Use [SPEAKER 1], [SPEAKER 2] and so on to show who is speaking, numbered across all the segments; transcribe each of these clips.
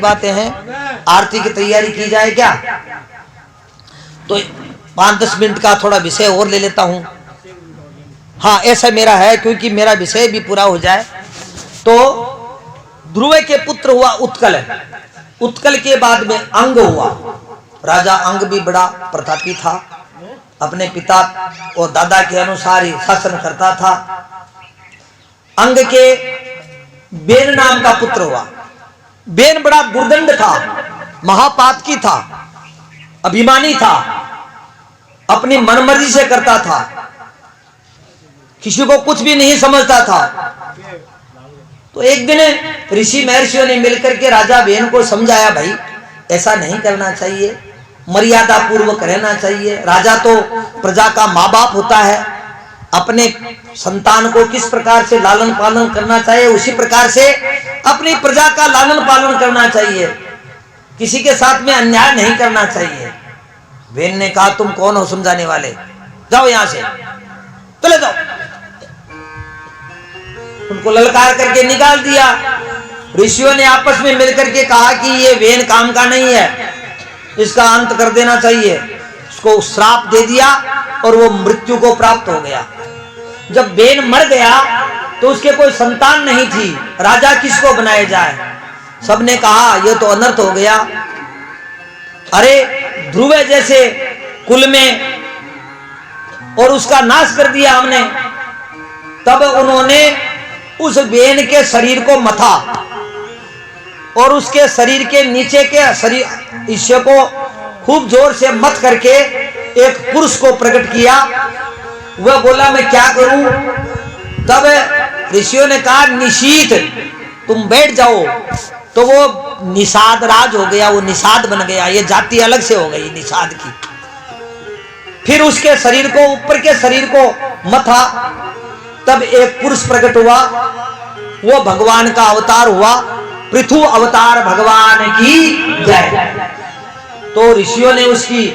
[SPEAKER 1] बातें हैं। आरती की तैयारी की जाए क्या? तो 5-10 मिनट का थोड़ा विषय और ले लेता हूं। हाँ, ऐसा मेरा है, क्योंकि मेरा विषय भी पूरा हो जाए। तो ध्रुव के पुत्र हुआ उत्कल। उत्कल के बाद में अंग हुआ। राजा अंग भी बड़ा प्रतापी था, अपने पिता और दादा के अनुसार ही शासन करता था। अंग के बेन नाम का पुत्र हुआ। बेन बड़ा दुर्दंड था, महापातकी था, अभिमानी था, अपनी मनमर्जी से करता था, किसी को कुछ भी नहीं समझता था। तो एक दिन ऋषि महर्षियों ने मिलकर के राजा बेन को समझाया, भाई ऐसा नहीं करना चाहिए, मर्यादा पूर्वक रहना चाहिए। राजा तो प्रजा का माँ बाप होता है, अपने संतान को किस प्रकार से लालन पालन करना चाहिए, उसी प्रकार से अपनी प्रजा का लालन पालन करना चाहिए, किसी के साथ में अन्याय नहीं करना चाहिए। बेन ने कहा, तुम कौन हो समझाने वाले, जाओ यहां से, चले जाओ। उनको ललकार करके निकाल दिया। ऋषियों ने आपस में मिलकर के कहा कि ये बेन काम का नहीं है, इसका अंत कर देना चाहिए। उसको श्राप दे दिया और वो मृत्यु को प्राप्त हो गया। जब बेन मर गया तो उसके कोई संतान नहीं थी, राजा किसको बनाया जाए? सबने कहा ये तो अनर्थ हो गया। अरे ध्रुव जैसे कुल में और उसका नाश कर दिया हमने। तब उन्होंने उस बेन के शरीर को मथा और उसके शरीर के नीचे के शरीर हिस्से को खूब जोर से मथ करके एक पुरुष को प्रकट किया। वह बोला, मैं क्या करूं? तब ऋषियों ने कहा, निशीत तुम बैठ जाओ। तो वो निषाद राज हो गया, वो निषाद बन गया। ये जाति अलग से हो गई निषाद की। फिर उसके शरीर को, ऊपर के शरीर को मथा, तब एक पुरुष प्रकट हुआ। वो भगवान का अवतार हुआ। पृथु अवतार भगवान की जय। तो ऋषियों ने उसकी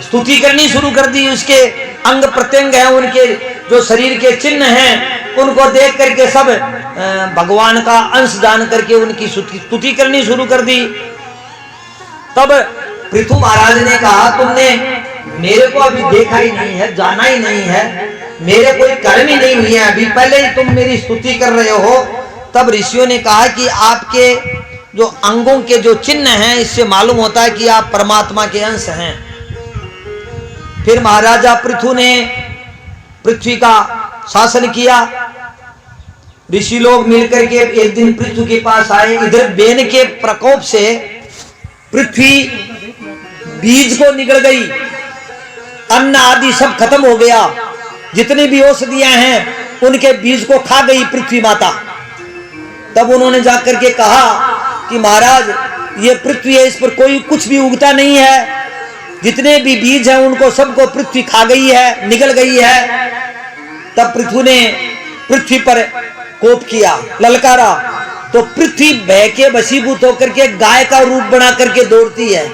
[SPEAKER 1] स्तुति करनी शुरू कर दी। उसके अंग प्रत्यंग हैं, उनके जो शरीर के चिन्ह हैं, उनको देख करके सब भगवान का अंश जान करके उनकी स्तुति करनी शुरू कर दी। तब पृथु महाराज ने कहा, तुमने मेरे को अभी देखा ही नहीं है, जाना ही नहीं है, मेरे कोई कर्म ही नहीं हुई है, अभी पहले ही तुम मेरी स्तुति कर रहे हो। तब ऋषियों ने कहा कि आपके जो अंगों के जो चिन्ह हैं, इससे मालूम होता है कि आप परमात्मा के अंश हैं। फिर महाराजा पृथु ने पृथ्वी का शासन किया। ऋषि लोग मिलकर के एक दिन पृथ्वी के पास आए। इधर बेन के प्रकोप से पृथ्वी बीज को निकल गई, अन्न आदि सब खत्म हो गया। जितनी भी औषधियां हैं उनके बीज को खा गई पृथ्वी माता। तब उन्होंने जाकर के कहा कि महाराज ये पृथ्वी है, इस पर कोई कुछ भी उगता नहीं है, जितने भी बीज हैं उनको सबको पृथ्वी खा गई है, निगल गई है। तब पृथ्वी ने पृथ्वी पर कोप किया, ललकारा। तो पृथ्वी भय के वशीभूत होकर के गाय का रूप बना करके दौड़ती है।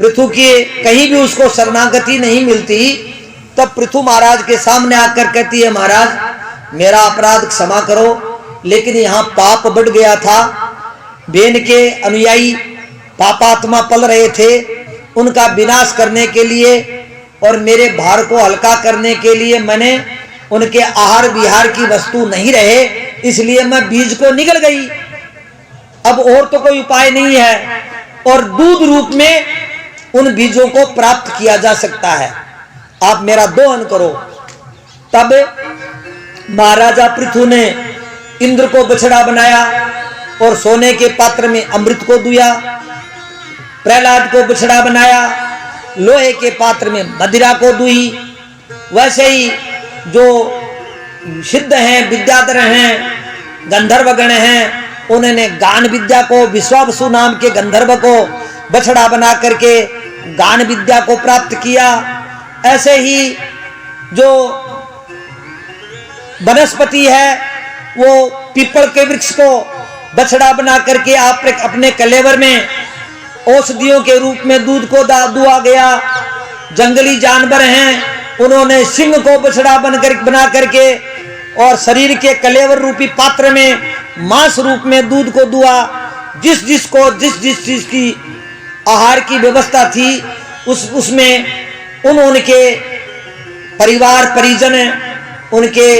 [SPEAKER 1] पृथ्वी की कहीं भी उसको शरणागति नहीं मिलती। तब पृथु महाराज के सामने आकर कहती है, महाराज मेरा अपराध क्षमा करो, लेकिन यहाँ पाप बढ़ गया था। बेन के अनुयायी पापात्मा पल रहे थे, उनका विनाश करने के लिए और मेरे भार को हल्का करने के लिए मैंने उनके आहार विहार की वस्तु नहीं रहे, इसलिए मैं बीज को निगल गई। अब और तो कोई उपाय नहीं है, और दूध रूप में उन बीजों को प्राप्त किया जा सकता है, आप मेरा दोहन करो। तब महाराजा पृथु ने इंद्र को बछड़ा बनाया और सोने के पात्र में अमृत को दुया। प्रहलाद को बछड़ा बनाया, लोहे के पात्र में मदिरा को दुई। वैसे ही जो सिद्ध हैं, विद्याधर हैं, गंधर्वगण हैं, उन्होंने गान विद्या को, विश्वावसु नाम के गंधर्व को बछड़ा बना करके गान विद्या को प्राप्त किया। ऐसे ही जो वनस्पति है, वो पीपल के वृक्ष को बछड़ा बना करके आप अपने कलेवर में औषधियों के रूप में दूध को दुआ गया। जंगली जानवर हैं, उन्होंने सिंह को बछड़ा बना करके और शरीर के कलेवर रूपी पात्र में मांस रूप में दूध को दुआ। जिस जिस चीज की आहार की व्यवस्था थी उसमें उनके परिवार परिजन, उनके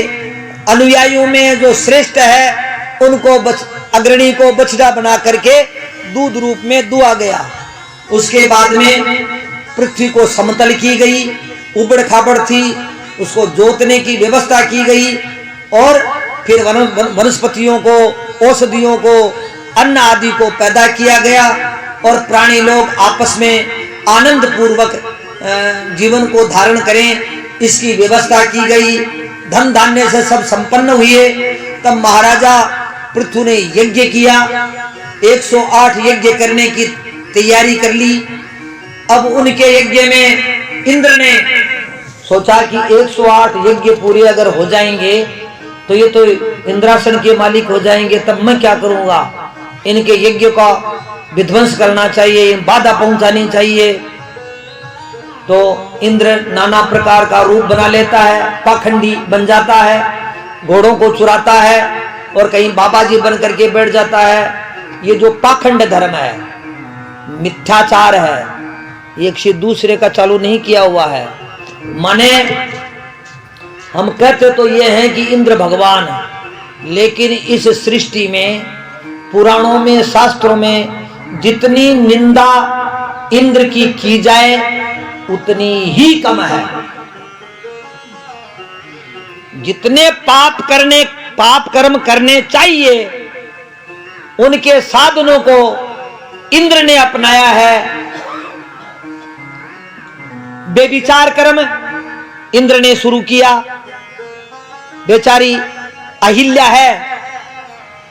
[SPEAKER 1] अनुयायियों में जो श्रेष्ठ है उनको अग्रणी को बछड़ा बना करके दूध रूप में दुआ गया। उसके बाद में पृथ्वी को समतल की गई, उबड़ खाबड़ थी, उसको जोतने की व्यवस्था की गई और फिर वनस्पतियों को, औषधियों को, अन्न आदि को पैदा किया गया और प्राणी लोग आपस में आनंद पूर्वक जीवन को धारण करें, इसकी व्यवस्था की गई। धन धान्य से सब संपन्न हुए। तब महाराजा पृथु ने यज्ञ किया, 108 यज्ञ करने की तैयारी कर ली। अब उनके यज्ञ में इंद्र ने सोचा कि 108 यज्ञ पूरे अगर हो जाएंगे तो ये तो इंद्रासन के मालिक हो जाएंगे, तब मैं क्या करूंगा? इनके यज्ञ का विध्वंस करना चाहिए, बाधा पहुंचानी चाहिए। तो इंद्र नाना प्रकार का रूप बना लेता है, पाखंडी बन जाता है, घोड़ों को चुराता है और कहीं बाबा जी बन करके बैठ जाता है। ये जो पाखंड धर्म है, मिथ्याचार है, एक से दूसरे का चालू नहीं किया हुआ है। माने हम कहते तो ये हैं कि इंद्र भगवान, लेकिन इस सृष्टि में, पुराणों में, शास्त्रों में जितनी निंदा इंद्र की जाए उतनी ही कम है। जितने पाप कर्म करने चाहिए उनके साधनों को इंद्र ने अपनाया है। बेविचार कर्म इंद्र ने शुरू किया। बेचारी अहिल्या है,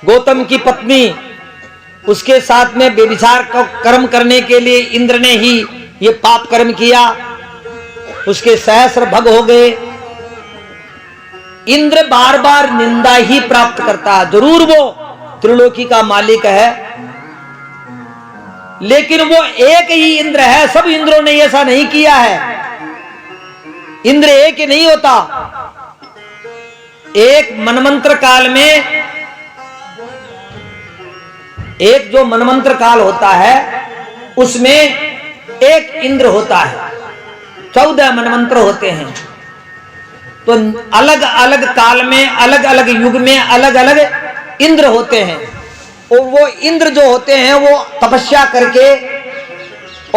[SPEAKER 1] गौतम की पत्नी, उसके साथ में बेविचार कर्म करने के लिए इंद्र ने ही ये पाप कर्म किया। उसके सहस्र भग हो गए। इंद्र बार बार निंदा ही प्राप्त करता है। जरूर वो त्रिलोकी का मालिक है, लेकिन वो एक ही इंद्र है। सब इंद्रों ने ऐसा नहीं किया है। इंद्र एक ही नहीं होता। एक मनमंत्र काल में, एक जो मनमंत्र काल होता है उसमें एक इंद्र होता है। 14 मनमंत्र होते हैं। तो अलग अलग काल में, अलग अलग युग में अलग अलग इंद्र होते हैं। और वो इंद्र जो होते हैं वो तपस्या करके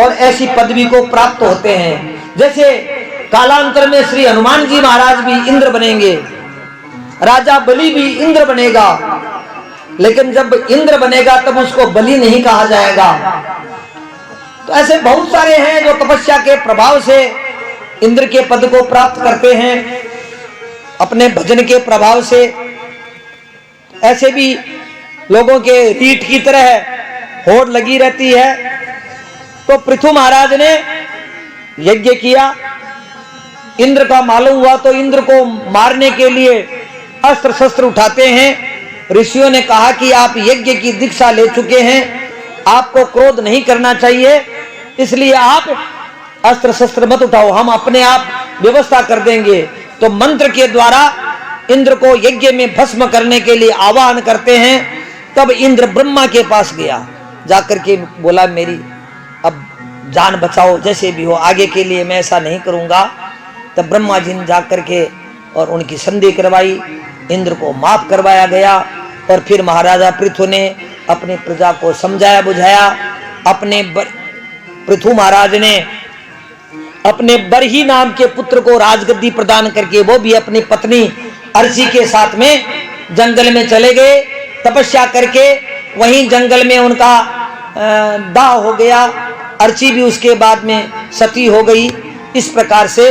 [SPEAKER 1] और ऐसी पदवी को प्राप्त होते हैं। जैसे कालांतर में श्री हनुमान जी महाराज भी इंद्र बनेंगे, राजा बलि भी इंद्र बनेगा, लेकिन जब इंद्र बनेगा तब उसको बलि नहीं कहा जाएगा। तो ऐसे बहुत सारे हैं जो तपस्या के प्रभाव से इंद्र के पद को प्राप्त करते हैं, अपने भजन के प्रभाव से। ऐसे भी लोगों के रीठ की तरह होड़ लगी रहती है। तो पृथु महाराज ने यज्ञ किया। इंद्र का मालूम हुआ तो इंद्र को मारने के लिए अस्त्र शस्त्र उठाते हैं। ऋषियों ने कहा कि आप यज्ञ की दीक्षा ले चुके हैं, आपको क्रोध नहीं करना चाहिए, इसलिए आप अस्त्र शस्त्र मत उठाओ, हम अपने आप व्यवस्था कर देंगे। तो मंत्र के द्वारा इंद्र को यज्ञ में भस्म करने के लिए आह्वान करते हैं। तब इंद्र ब्रह्मा के पास गया, जाकर के बोला मेरी अब जान बचाओ, जैसे भी हो, आगे के लिए मैं ऐसा नहीं करूंगा। तब ब्रह्मा जी ने जाकर के और उनकी संधि करवाई, इंद्र को माफ करवाया गया। और फिर महाराजा पृथु ने अपनी प्रजा को समझाया बुझाया। अपने पृथु महाराज ने अपने बरही नाम के पुत्र को राजगद्दी प्रदान करके वो भी अपनी पत्नी अर्ची के साथ में जंगल में चले गए। तपस्या करके वहीं जंगल में उनका दाह हो गया। अर्ची भी उसके बाद में सती हो गई। इस प्रकार से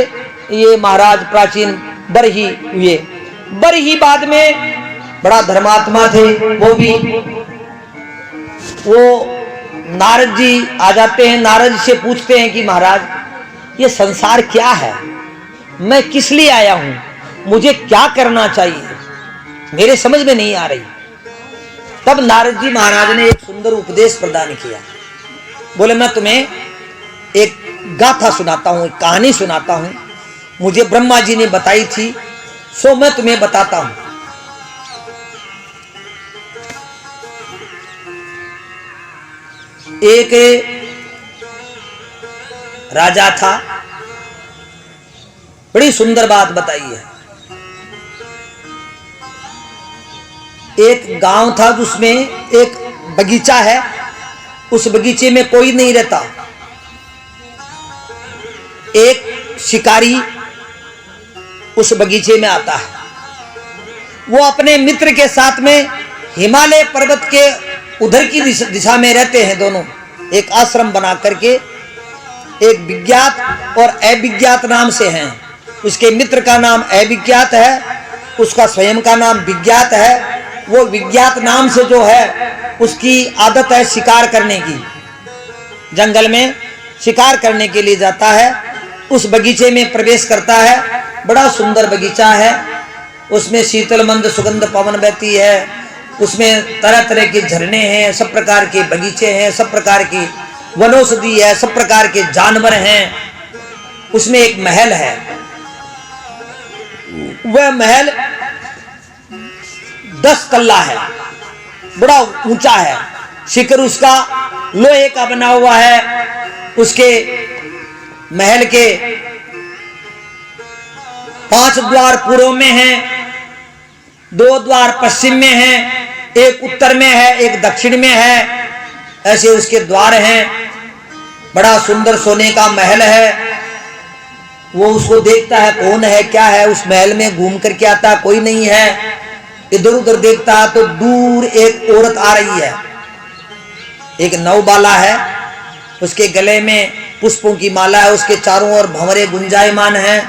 [SPEAKER 1] ये महाराज प्राचीन बरही हुए। बरही बाद में बड़ा धर्मात्मा थे। वो नारद जी आ जाते हैं। नारद से पूछते हैं कि महाराज ये संसार क्या है, मैं किस लिए आया हूं, मुझे क्या करना चाहिए, मेरे समझ में नहीं आ रही। तब नारद जी महाराज ने एक सुंदर उपदेश प्रदान किया। बोले मैं तुम्हें एक गाथा सुनाता हूं, एक कहानी सुनाता हूं, मुझे ब्रह्मा जी ने बताई थी, सो मैं तुम्हें बताता हूं। एक राजा था, बड़ी सुंदर बात बताई है। एक गांव था जिसमें एक बगीचा है, उस बगीचे में कोई नहीं रहता। एक शिकारी उस बगीचे में आता है। वो अपने मित्र के साथ में हिमालय पर्वत के उधर की दिशा में रहते हैं दोनों, एक आश्रम बना करके। एक विज्ञात और अविज्ञात नाम से हैं। उसके मित्र का नाम अविज्ञात है, उसका स्वयं का नाम विज्ञात है। वो विज्ञात नाम से जो है उसकी आदत है शिकार करने की, जंगल में शिकार करने के लिए जाता है। उस बगीचे में प्रवेश करता है। बड़ा सुंदर बगीचा है, उसमें शीतल मंद सुगंध पवन बहती है, उसमें तरह तरह के झरने हैं, सब प्रकार के बगीचे हैं, सब प्रकार की वनौषधि है, सब प्रकार के जानवर हैं। उसमें एक महल है। वह महल 10 तल्ला है, बड़ा ऊंचा है। शिखर उसका लोहे का बना हुआ है। उसके महल के 5 द्वार पूर्व में हैं, 2 द्वार पश्चिम में हैं, एक उत्तर में है, एक दक्षिण में है। ऐसे उसके द्वार हैं। बड़ा सुंदर सोने का महल है। वो उसको देखता है, कौन है क्या है। उस महल में घूम करके आता, कोई नहीं है। इधर उधर देखता है तो दूर एक औरत आ रही है। एक नौबाला है, उसके गले में पुष्पों की माला है, उसके चारों ओर भंवरे गुंजायमान हैं।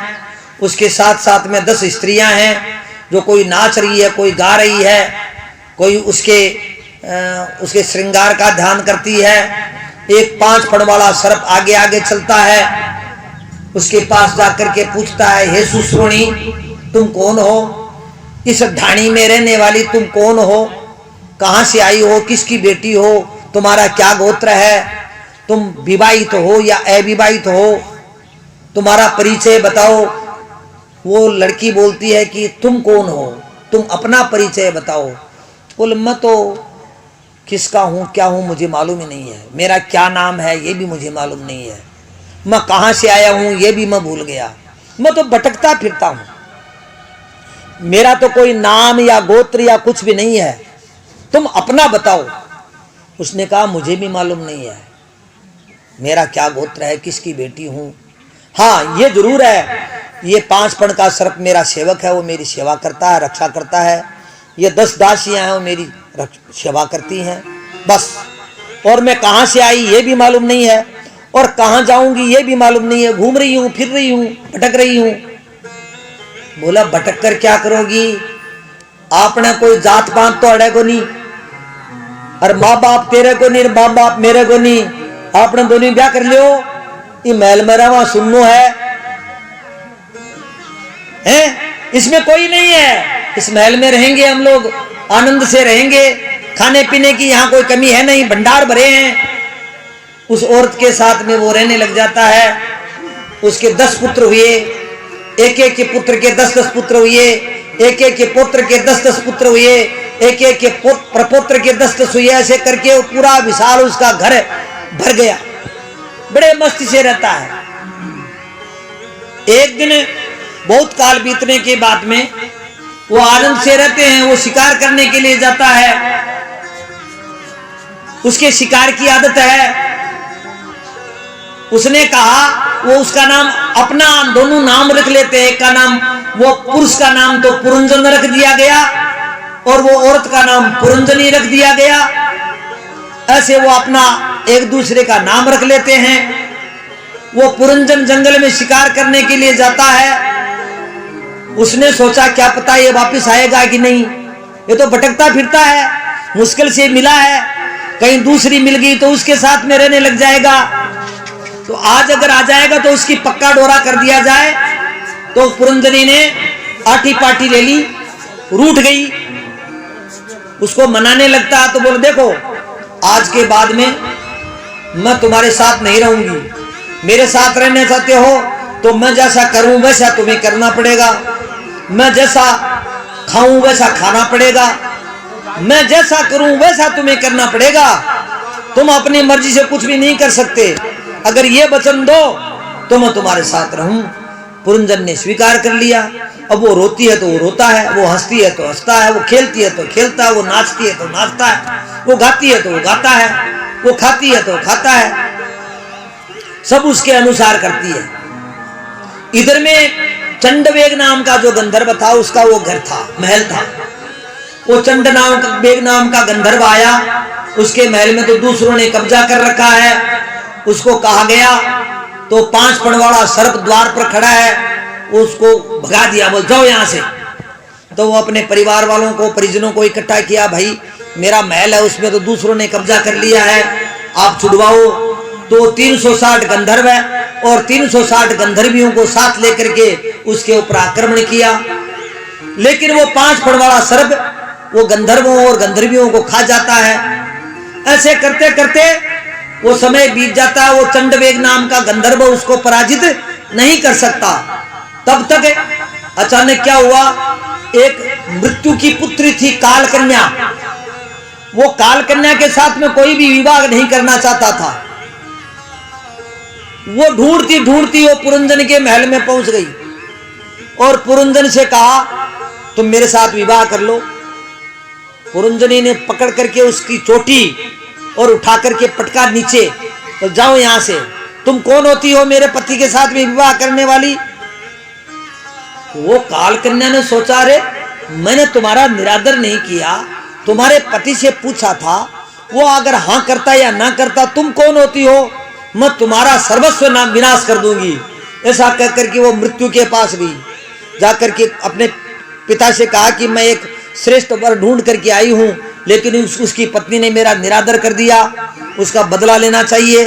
[SPEAKER 1] उसके साथ साथ में 10 स्त्रियां हैं, जो कोई नाच रही है, कोई गा रही है, कोई उसके श्रृंगार का ध्यान करती है। एक 5 फड़ वाला सर्प आगे आगे चलता है। उसके पास जाकर के पूछता है, हे सुश्रोणी, तुम कौन हो? इस ढाणी में रहने वाली तुम कौन हो? कहां से आई हो? किसकी बेटी हो? तुम्हारा क्या गोत्र है? तुम विवाहित हो या अविवाहित हो? तुम्हारा परिचय बताओ। वो लड़की बोलती है कि तुम कौन हो, तुम अपना परिचय बताओ। बोल, मैं तो किसका हूं, क्या हूं, मुझे मालूम ही नहीं है। मेरा क्या नाम है ये भी मुझे मालूम नहीं है। मैं कहां से आया हूं ये भी मैं भूल गया। मैं तो भटकता फिरता हूं। मेरा तो कोई नाम या गोत्र या कुछ भी नहीं है, तुम अपना बताओ। उसने कहा, मुझे भी मालूम नहीं है मेरा क्या गोत्र है, किसकी बेटी हूं। हाँ, ये जरूर है, ये 5 फण का सर्प मेरा सेवक है, वो मेरी सेवा करता है, रक्षा करता है। ये 10 दासियां हैं, वो मेरी सेवा करती हैं, बस। और मैं कहां से आई ये भी मालूम नहीं है, और कहां जाऊंगी ये भी मालूम नहीं है। घूम रही हूं, फिर रही हूं, भटक रही हूं। बोला, भटक कर क्या करोगी? आपने कोई जात पात तो अड़े को नहीं, और माँ बाप तेरे को नहीं, माँ बाप मेरे को नहीं। आपने दोनों ब्याह कर लियो। ये महल में रहा सुनो है, इसमें कोई नहीं है। इस महल में रहेंगे हम लोग, आनंद से रहेंगे, खाने पीने की यहाँ कोई कमी है नहीं, भंडार भरे हैं। उस औरत के साथ में वो रहने लग जाता है। उसके 10 पुत्र हुए, एक एक के पुत्र के 10-10 पुत्र हुए, एक एक के पुत्र के 10-10 पुत्र हुए, एक एक के प्रपुत्र के 10-10 हुए। ऐसे करके पूरा विशाल उसका घर भर गया। बड़े मस्ती से रहता है। एक दिन बहुत काल बीतने के बाद में वो आनंद से रहते हैं। वो शिकार करने के लिए जाता है। उसके शिकार की आदत है। उसने कहा, वो उसका नाम अपना दोनों नाम रख लेते हैं। एक का नाम, वो पुरुष का नाम तो पुरंजन रख दिया गया, और वो औरत का नाम पुरंजनी रख दिया गया। ऐसे वो अपना एक दूसरे का नाम रख लेते हैं। वो पुरंजन जंगल में शिकार करने के लिए जाता है। उसने सोचा, क्या पता ये वापस आएगा कि नहीं, ये तो भटकता फिरता है, मुश्किल से मिला है, कहीं दूसरी मिल गई तो उसके साथ में रहने लग जाएगा। तो आज अगर आ जाएगा तो उसकी पक्का डोरा कर दिया जाए। तो पुरंजनी ने आठी पाठी ले ली, रूठ गई। उसको मनाने लगता है तो बोले, देखो आज के बाद में मैं तुम्हारे साथ नहीं रहूंगी। मेरे साथ रहना चाहते हो तो मैं जैसा करूं वैसा तुम्हें करना पड़ेगा। मैं जैसा खाऊं वैसा खाना पड़ेगा। मैं जैसा करूं वैसा तुम्हें करना पड़ेगा। तुम अपनी मर्जी से कुछ भी नहीं कर सकते, अगर ये वचन दो तो मैं तुम्हारे साथ रहूं। पुरंजन ने स्वीकार कर लिया। अब वो रोती है तो वो रोता है, वो हंसती है तो हंसता है, वो खेलती है तो खेलता है, वो नाचती है तो नाचता है, वो गाती है तो वो गाता है, वो खाती है तो खाता है, सब उसके अनुसार करती है। इधर में चंडवेग नाम का जो गंधर्व था, उसका वो घर था, महल था। वो चंडवेग नाम का गंधर्व आया, उसके महल में तो दूसरों ने कब्जा कर रखा है। उसको कहा गया तो 5 फण वाला सर्प द्वार पर खड़ा है, उसको भगा दिया, बोल जाओ यहां से। तो वो अपने परिवार वालों को, परिजनों को इकट्ठा किया, भाई मेरा महल है, उसमें तो दूसरों ने कब्जा कर लिया है, आप छुड़वाओ। तो 360 गंधर्व है और 360 गंधर्वियों को साथ लेकर के उसके ऊपर आक्रमण किया। लेकिन वो 5 फण वाला सर्प वो गंधर्वों और गंधर्वियों को खा जाता है। ऐसे करते करते वो समय बीत जाता है। वो चंडवेग नाम का गंधर्व उसको पराजित नहीं कर सकता। तब तक अचानक क्या हुआ, एक मृत्यु की पुत्री थी काल कन्या। वो काल कन्या के साथ में कोई भी विवाह नहीं करना चाहता था। वो ढूंढती ढूंढती वो पुरंजन के महल में पहुंच गई और पुरंजन से कहा तुम मेरे साथ विवाह कर लो। पुरंजनी ने पकड़ करके उसकी चोटी और उठा करके पटका नीचे, तो जाओ यहां से, तुम कौन होती हो मेरे पति के साथ में विवाह करने वाली। वो काल कन्या ने सोचा, रे मैंने तुम्हारा निरादर नहीं किया, तुम्हारे पति से पूछा था, वो अगर हाँ करता या ना करता, तुम कौन होती हो, मैं तुम्हारा सर्वस्व नाम विनाश कर दूंगी। ऐसा कहकर के वो मृत्यु के पास गई, जाकर के अपने पिता से कहा कि मैं एक श्रेष्ठ वर ढूंढ करके आई हूं, लेकिन उसकी पत्नी ने मेरा निरादर कर दिया, उसका बदला लेना चाहिए।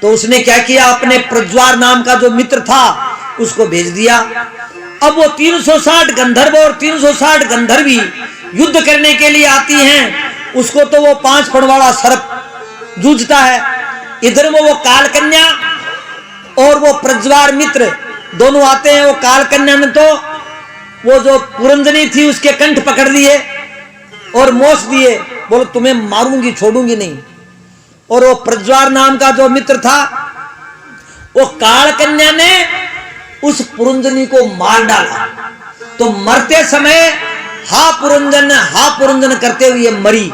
[SPEAKER 1] तो उसने क्या किया, अपने प्रज्वार नाम का जो मित्र था उसको भेज दिया। अब वो 360 गंधर्व और 360 गंधर्वी युद्ध करने के लिए आती हैं। उसको तो वो 5 फण वाला सर्प जूझता है, इधर में वो काल कन्या और वो प्रज्वार मित्र दोनों आते हैं। वो काल कन्या ने तो वो जो पुरंजनी थी उसके कंठ पकड़ लिए और मोच दिए, बोलो तुम्हें मारूंगी छोड़ूंगी नहीं। और वो प्रज्वार नाम का जो मित्र था, वो काल कन्या ने उस पुरंजनी को मार डाला। तो मरते समय हा पुरंजन करते हुए मरी।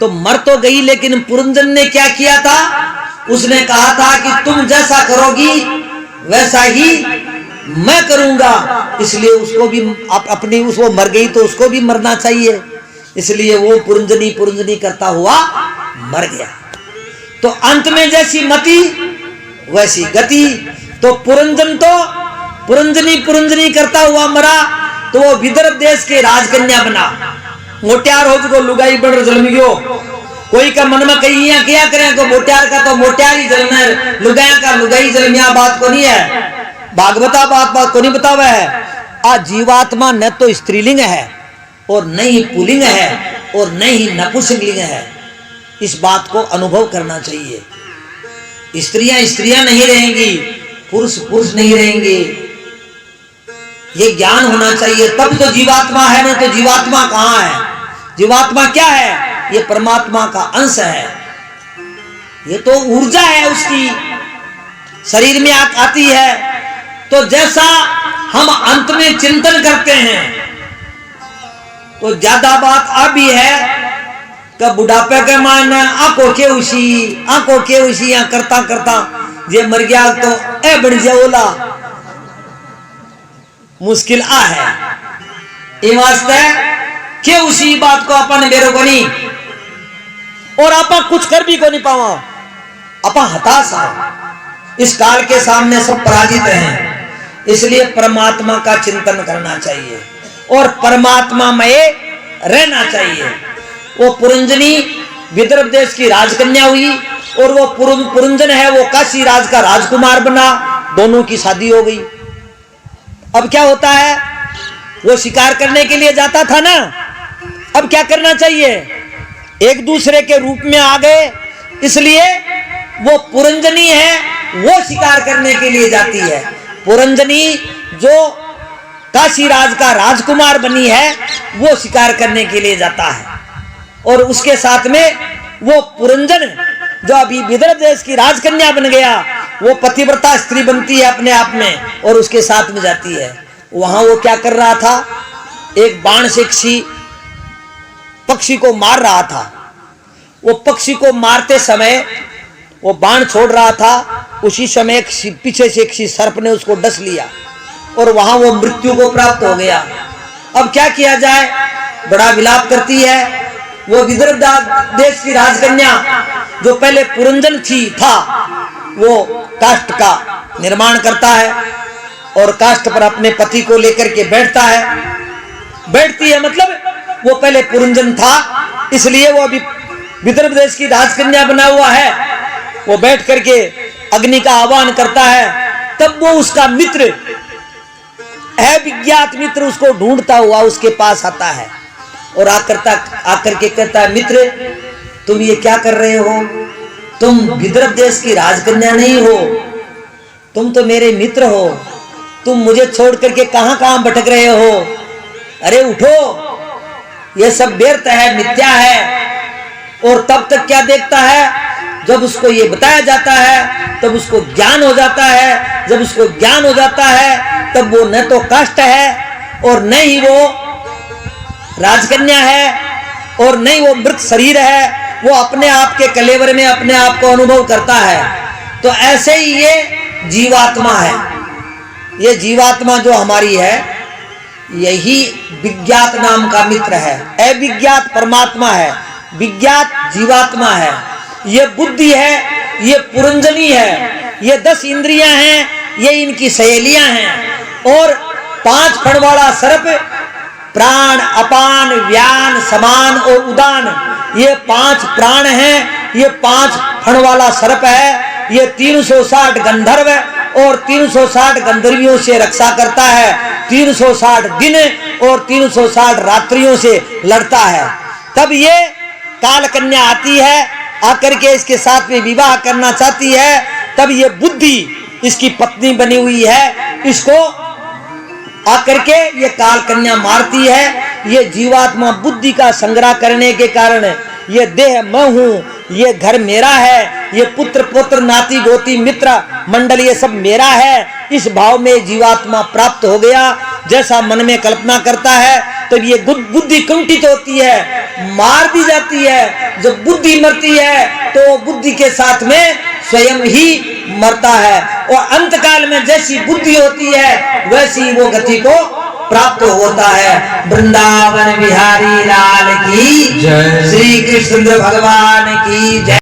[SPEAKER 1] तो मर तो गई, लेकिन पुरंजन ने क्या किया था, उसने कहा था कि तुम जैसा करोगी वैसा ही मैं करूंगा। इसलिए उसको भी अपनी उसको मर गई तो उसको भी मरना चाहिए, इसलिए वो पुरंजनी करता हुआ मर गया। तो अंत में जैसी मति वैसी गति। तो पुरंजन तो पुरंजनी करता हुआ मरा, तो वो विदर्भ देश के राजकन्या बना। मोटियार हो जो लुगाई बन जन्म गयो, कोई का मन में कही क्या करें को मोटियार का तो मोटियार ही जन्म है, लुगाया का लुगाई जन्म, यहाँ बात को नहीं है। भागवता बात को नहीं बतावा है। आज जीवात्मा न तो स्त्रीलिंग है और न ही पुलिंग है और न ही नपुंसकलिंग है। इस बात को अनुभव करना चाहिए। स्त्रियां नहीं रहेंगी, पुरुष नहीं रहेंगे, ये ज्ञान होना चाहिए, तब तो जीवात्मा है। नहीं तो जीवात्मा कहाँ है? जीवात्मा क्या है? ये परमात्मा का अंश है, ये तो ऊर्जा है उसकी, शरीर में आती है। तो जैसा हम अंत में चिंतन करते हैं, तो ज्यादा बात अब भी है कि बुढ़ापे के मान आंखों के उसी या करता करता ये मर गया तो ए बढ़ जाओला मुश्किल आ है। ये वास्ते के उसी बात को अपन बेरो को नहीं, और आपा कुछ कर भी को नहीं पावा, आपा हताश है। इस काल के सामने सब पराजित हैं, इसलिए परमात्मा का चिंतन करना चाहिए और परमात्मा में रहना चाहिए। वो पुरंजनी विदर्भ देश की राजकन्या हुई और वो पुरंजन है वो काशी राज का राजकुमार बना, दोनों की शादी हो गई। अब क्या होता है, वो शिकार करने के लिए जाता था ना, अब क्या करना चाहिए, एक दूसरे के रूप में आ गए, इसलिए वो पुरंजनी है वो शिकार करने के लिए जाती है। पुरंजनी जो काशी राज का राजकुमार बनी है वो शिकार करने के लिए जाता है, और उसके साथ में वो पुरंजन जो अभी विदर्भ देश की राजकन्या बन गया, वो पतिव्रता स्त्री बनती है अपने आप में और उसके साथ में जाती है। वहां वो क्या कर रहा था, एक बाण से किसी पक्षी को मार रहा था। वो पक्षी को मारते समय वो बाण छोड़ रहा था, उसी समय पीछे से किसी सर्प ने उसको डस लिया और वहां वो मृत्यु को प्राप्त हो गया। अब क्या किया जाए, बड़ा विलाप करती है। वो विदर्भ देश की राजकन्या जो पहले पुरंजन था, वो काष्ठ का निर्माण करता है और काष्ठ पर अपने पति को लेकर के बैठती है। मतलब वो पहले पुरंजन था, इसलिए वो अभी विदर्भ देश की राजकन्या बना हुआ है। वो बैठ करके अग्नि का आह्वान करता है। तब वो उसका मित्र अविज्ञात मित्र उसको ढूंढता हुआ उसके पास आता है और आकर के कहता है, मित्र तुम ये क्या कर रहे हो, तुम विदर्भ देश की राजकन्या नहीं हो, तुम तो मेरे मित्र हो, तुम मुझे छोड़ करके कहां कहां भटक रहे हो, अरे उठो, ये सब व्यर्थ है, मिथ्या है। और तब तक क्या देखता है, जब उसको ये बताया जाता है तब उसको ज्ञान हो जाता है। जब उसको ज्ञान हो जाता है तब वो न तो काष्ठ है और न ही वो राजकन्या है और न ही वो मृत शरीर है, वो अपने आप के कलेवर में अपने आप को अनुभव करता है। तो ऐसे ही ये जीवात्मा है, ये जीवात्मा जो हमारी है, यही विज्ञात नाम का मित्र है। अविज्ञात परमात्मा है, विज्ञात जीवात्मा है। ये बुद्धि है, ये पुरंजनी है, ये 10 इंद्रियां हैं, ये इनकी सहेलियां हैं। और 5 फण वाला सर्प, प्राण, अपान, व्यान, समान और उदान, ये 5 प्राण हैं। ये 5 फण वाला सर्प है। ये 360 गंधर्व और 360 गंधर्वियों से रक्षा करता है। 360 दिन और 360 रात्रियों से लड़ता है। तब ये काल कन्या आती है, आकर के इसके साथ में विवाह करना चाहती है। तब ये बुद्धि इसकी पत्नी बनी हुई है, इसको आकर के ये काल कन्या मारती है। ये जीवात्मा बुद्धि का संग्रह करने के कारण ये देह मैं हूं, ये घर मेरा है, ये पुत्र पुत्र नाती गोती मित्र मंडल ये सब मेरा है, इस भाव में जीवात्मा प्राप्त हो गया। जैसा मन में कल्पना करता है तब तो ये बुद्धि कुंठित होती है, मार दी जाती है। जब बुद्धि मरती है तो बुद्धि के साथ में स्वयं ही मरता है और अंतकाल में जैसी बुद्धि होती है वैसी वो गति को प्राप्त होता है। वृंदावन बिहारी लाल की जय, श्री कृष्ण भगवान की जय।